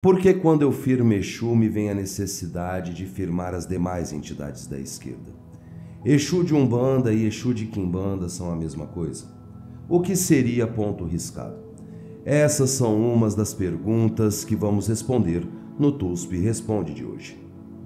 Porque quando eu firmo Exu, me vem a necessidade de firmar as demais entidades da esquerda. Exu de Umbanda e Exu de Quimbanda são a mesma coisa? O que seria ponto riscado? Essas são umas das perguntas que vamos responder no TUSP Responde de hoje.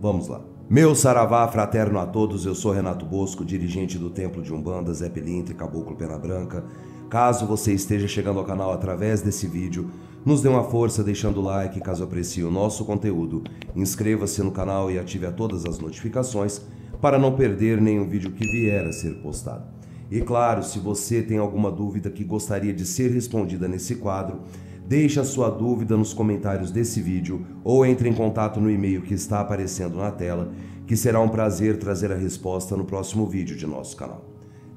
Vamos lá. Meu saravá fraterno a todos, eu sou Renato Bosco, dirigente do Templo de Umbanda, Zé Pelintre, Caboclo Pena Branca. Caso você esteja chegando ao canal através desse vídeo, nos dê uma força deixando o like caso aprecie o nosso conteúdo. Inscreva-se no canal e ative a todas as notificações para não perder nenhum vídeo que vier a ser postado. E claro, se você tem alguma dúvida que gostaria de ser respondida nesse quadro, deixe a sua dúvida nos comentários desse vídeo ou entre em contato no e-mail que está aparecendo na tela, que será um prazer trazer a resposta no próximo vídeo de nosso canal.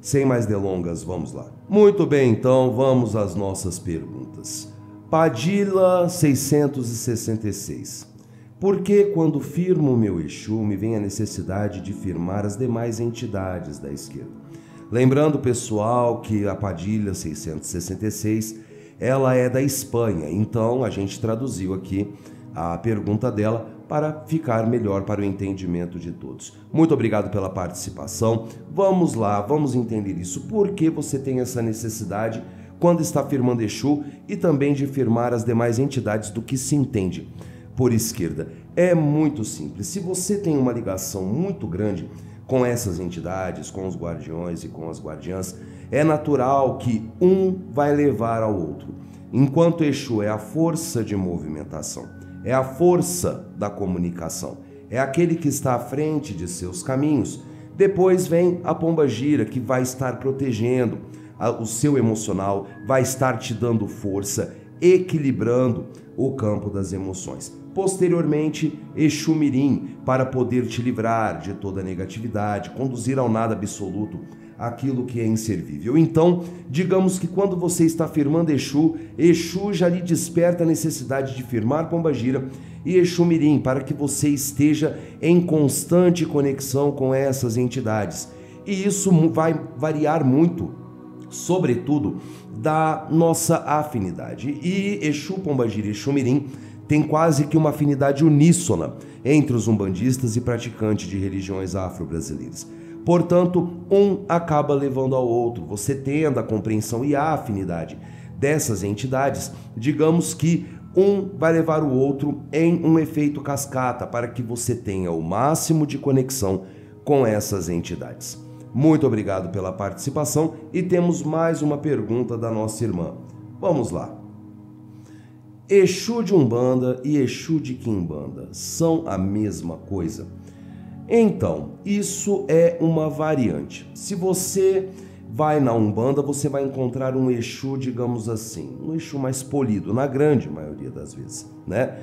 Sem mais delongas, vamos lá. Muito bem, então vamos às nossas perguntas. Padilha 666. Por que quando firmo o meu Exu me vem a necessidade de firmar as demais entidades da esquerda? Lembrando, pessoal, que a Padilha 666 ela é da Espanha, então a gente traduziu aqui a pergunta dela para ficar melhor para o entendimento de todos. Muito obrigado pela participação. Vamos lá, vamos entender isso. Por que você tem essa necessidade quando está firmando Exu e também de firmar as demais entidades do que se entende por esquerda? É muito simples. Se você tem uma ligação muito grande com essas entidades, com os guardiões e com as guardiãs, é natural que um vai levar ao outro. Enquanto Exu é a força de movimentação, é a força da comunicação, é aquele que está à frente de seus caminhos. Depois vem a pombagira, que vai estar protegendo o seu emocional, vai estar te dando força, equilibrando o campo das emoções. Posteriormente, Exu Mirim, para poder te livrar de toda negatividade, conduzir ao nada absoluto aquilo que é inservível. Então, digamos que quando você está firmando Exu, Exu já lhe desperta a necessidade de firmar pombagira e Exu Mirim, para que você esteja em constante conexão com essas entidades. E isso vai variar muito, sobretudo, da nossa afinidade. E Exu Pombagira e Exu Mirim tem quase que uma afinidade uníssona entre os umbandistas e praticantes de religiões afro-brasileiras. Portanto, um acaba levando ao outro. Você tendo a compreensão e a afinidade dessas entidades, digamos que um vai levar o outro em um efeito cascata para que você tenha o máximo de conexão com essas entidades. Muito obrigado pela participação e temos mais uma pergunta da nossa irmã. Vamos lá. Exu de Umbanda e Exu de Quimbanda são a mesma coisa? Então, isso é uma variante. Se você vai na Umbanda, você vai encontrar um Exu, digamos assim, um Exu mais polido, na grande maioria das vezes, né?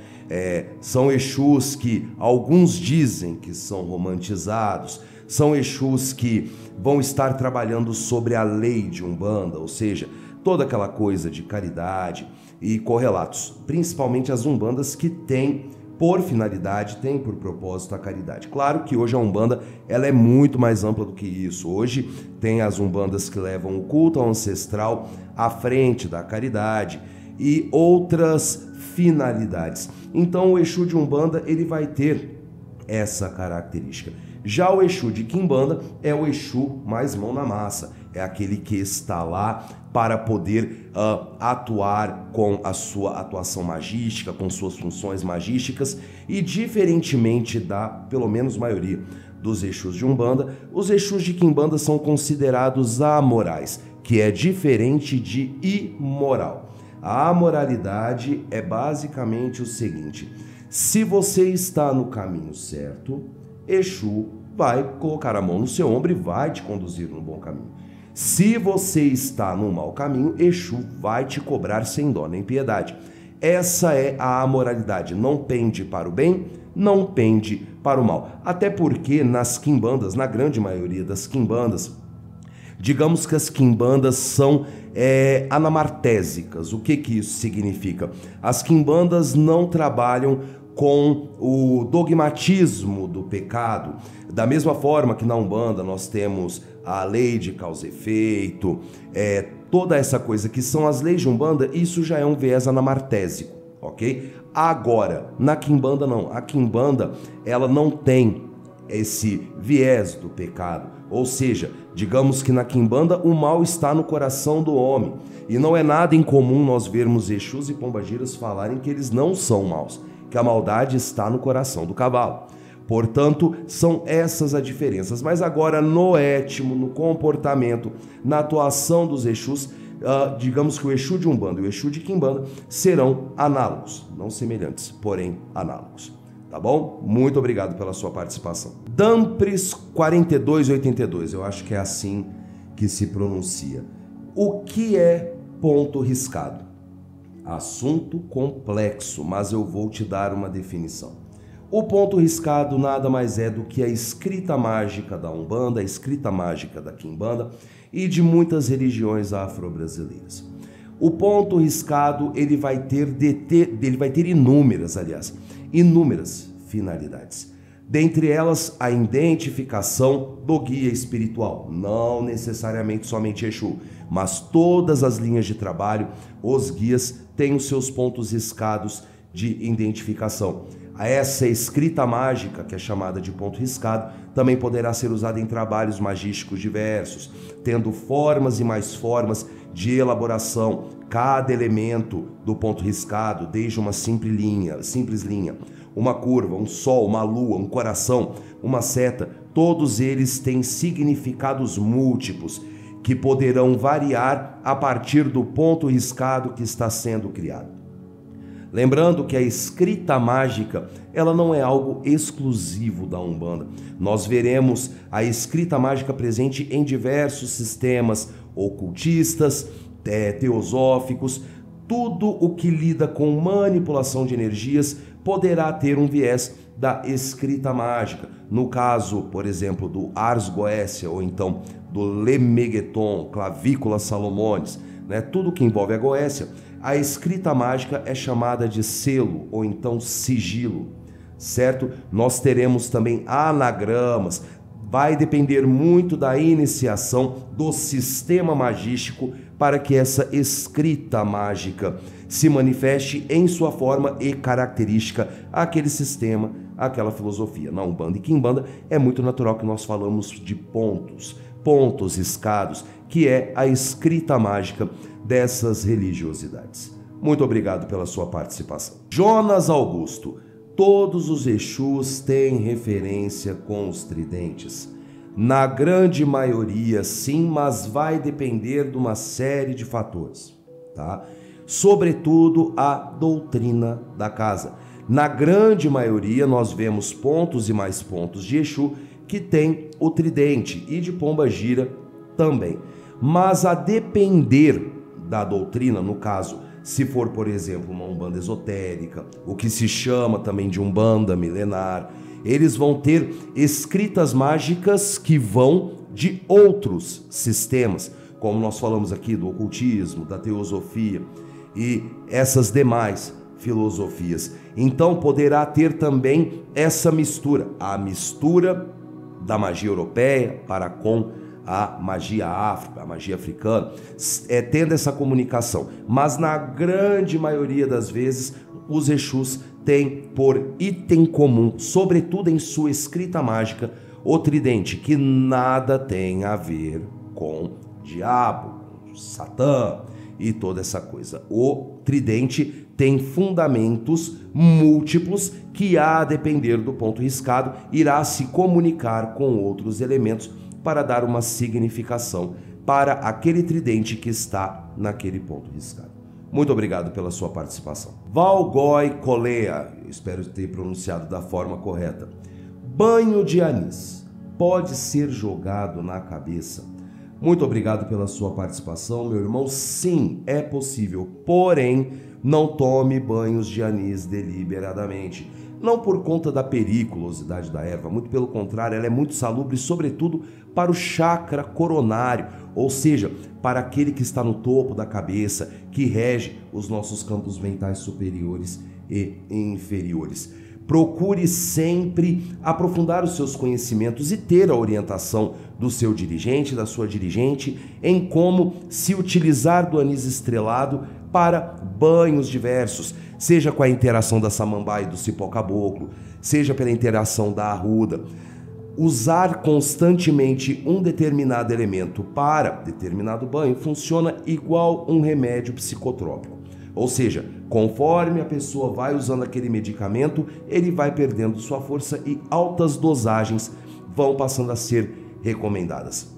São Exus que alguns dizem que são romantizados, são Exus que vão estar trabalhando sobre a lei de Umbanda, ou seja, toda aquela coisa de caridade e correlatos, principalmente as Umbandas que têm por finalidade, tem por propósito a caridade. Claro que hoje a Umbanda ela é muito mais ampla do que isso. Hoje tem as Umbandas que levam o culto ao ancestral à frente da caridade e outras finalidades. Então o Exu de Umbanda ele vai ter essa característica. Já o Exu de Quimbanda é o Exu mais mão na massa, é aquele que está lá para poder atuar com a sua atuação magística, com suas funções magísticas e diferentemente da, pelo menos maioria, dos Exus de Umbanda, os Exus de Quimbanda são considerados amorais, que é diferente de imoral. A amoralidade é basicamente o seguinte: se você está no caminho certo, Exu vai colocar a mão no seu ombro e vai te conduzir no bom caminho. Se você está no mau caminho, Exu vai te cobrar sem dó nem piedade. Essa é a amoralidade, não pende para o bem, não pende para o mal. Até porque nas quimbandas, na grande maioria das quimbandas, digamos que as quimbandas são anamartésicas. O que isso significa? As quimbandas não trabalham com o dogmatismo do pecado. Da mesma forma que na Umbanda nós temos a lei de causa e efeito, toda essa coisa que são as leis de Umbanda, isso já é um viés anamartésico. ok? Agora, na quimbanda não. A quimbanda, ela não tem esse viés do pecado. Ou seja, digamos que na quimbanda o mal está no coração do homem. E não é nada incomum nós vermos Exus e Pombagiras falarem que eles não são maus, que a maldade está no coração do cavalo. Portanto, são essas as diferenças. Mas agora no étimo, no comportamento, na atuação dos Exus, digamos que o Exu de Umbanda e o Exu de Quimbanda serão análogos, não semelhantes, porém análogos. Tá bom? Muito obrigado pela sua participação. Dampres 4282, eu acho que é assim que se pronuncia. O que é ponto riscado? Assunto complexo, mas eu vou te dar uma definição. O ponto riscado nada mais é do que a escrita mágica da Umbanda, a escrita mágica da Quimbanda e de muitas religiões afro-brasileiras. O ponto riscado ele vai ter inúmeras finalidades. Dentre elas, a identificação do guia espiritual, não necessariamente somente Exu, mas todas as linhas de trabalho, os guias têm os seus pontos riscados de identificação. Essa escrita mágica, que é chamada de ponto riscado, também poderá ser usada em trabalhos magísticos diversos, tendo formas e mais formas de elaboração. Cada elemento do ponto riscado, desde uma simples linha, uma curva, um sol, uma lua, um coração, uma seta, todos eles têm significados múltiplos que poderão variar a partir do ponto riscado que está sendo criado. Lembrando que a escrita mágica, ela não é algo exclusivo da Umbanda. Nós veremos a escrita mágica presente em diversos sistemas ocultistas, teosóficos. Tudo o que lida com manipulação de energias poderá ter um viés da escrita mágica. No caso, por exemplo, do Ars Goetia ou então do Lemegeton, Clavícula Salomonis, tudo que envolve a Goécia, a escrita mágica é chamada de selo ou então sigilo, certo? Nós teremos também anagramas, vai depender muito da iniciação do sistema magístico para que essa escrita mágica se manifeste em sua forma e característica àquele sistema, àquela filosofia. Na Umbanda e Quimbanda é muito natural que nós falamos de pontos riscados, que é a escrita mágica dessas religiosidades. Muito obrigado pela sua participação. Jonas Augusto, todos os Exus têm referência com os tridentes. Na grande maioria, sim, mas vai depender de uma série de fatores, tá? Sobretudo a doutrina da casa. Na grande maioria, nós vemos pontos e mais pontos de Exu que tem o tridente e de Pombagira também. Mas a depender da doutrina, no caso, se for, por exemplo, uma Umbanda esotérica, o que se chama também de Umbanda milenar, eles vão ter escritas mágicas que vão de outros sistemas, como nós falamos aqui do ocultismo, da teosofia e essas demais filosofias. Então poderá ter também essa mistura, a mistura da magia europeia para com a magia afro, a magia africana, tendo essa comunicação. Mas na grande maioria das vezes, os Exus têm por item comum, sobretudo em sua escrita mágica, o tridente, que nada tem a ver com diabo, Satã e toda essa coisa. O tridente tem fundamentos múltiplos que, a depender do ponto riscado, irá se comunicar com outros elementos para dar uma significação para aquele tridente que está naquele ponto riscado. Muito obrigado pela sua participação. Valgói Colea, espero ter pronunciado da forma correta. Banho de anis pode ser jogado na cabeça? Muito obrigado pela sua participação, meu irmão. Sim, é possível, porém, não tome banhos de anis deliberadamente. Não por conta da periculosidade da erva, muito pelo contrário, ela é muito salubre, sobretudo para o chakra coronário, ou seja, para aquele que está no topo da cabeça, que rege os nossos campos mentais superiores e inferiores. Procure sempre aprofundar os seus conhecimentos e ter a orientação do seu dirigente, da sua dirigente, em como se utilizar do anis estrelado para banhos diversos. seja com a interação da samambaia e do cipó caboclo, seja pela interação da arruda. Usar constantemente um determinado elemento para determinado banho funciona igual um remédio psicotrópico. Ou seja, conforme a pessoa vai usando aquele medicamento, ele vai perdendo sua força e altas dosagens vão passando a ser recomendadas.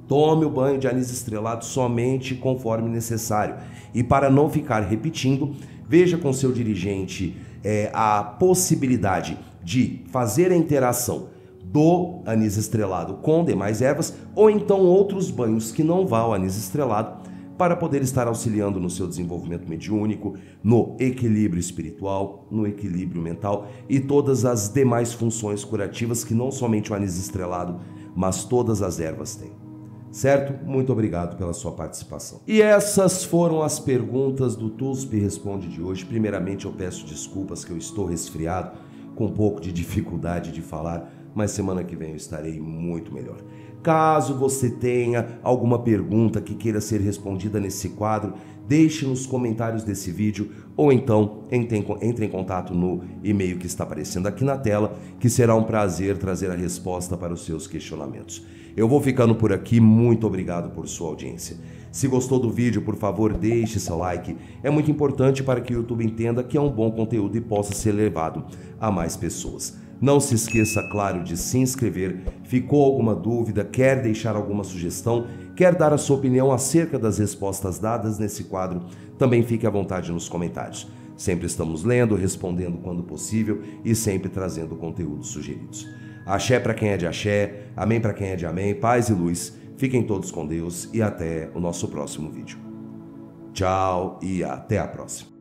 Tome o banho de anis estrelado somente conforme necessário. E para não ficar repetindo, veja com seu dirigente a possibilidade de fazer a interação do anis estrelado com demais ervas ou então outros banhos que não vá ao anis estrelado para poder estar auxiliando no seu desenvolvimento mediúnico, no equilíbrio espiritual, no equilíbrio mental e todas as demais funções curativas que não somente o anis estrelado, mas todas as ervas têm. Certo? Muito obrigado pela sua participação. E essas foram as perguntas do TUSP Responde de hoje. Primeiramente, eu peço desculpas que eu estou resfriado, com um pouco de dificuldade de falar, mas semana que vem eu estarei muito melhor. Caso você tenha alguma pergunta que queira ser respondida nesse quadro, deixe nos comentários desse vídeo ou então entre em contato no e-mail que está aparecendo aqui na tela, que será um prazer trazer a resposta para os seus questionamentos. Eu vou ficando por aqui, muito obrigado por sua audiência. Se gostou do vídeo, por favor, deixe seu like. É muito importante para que o YouTube entenda que é um bom conteúdo e possa ser levado a mais pessoas. Não se esqueça, claro, de se inscrever. Ficou alguma dúvida? Quer deixar alguma sugestão? Quer dar a sua opinião acerca das respostas dadas nesse quadro? Também fique à vontade nos comentários. Sempre estamos lendo, respondendo quando possível e sempre trazendo conteúdos sugeridos. Axé para quem é de axé, amém para quem é de amém, paz e luz. Fiquem todos com Deus e até o nosso próximo vídeo. Tchau e até a próxima.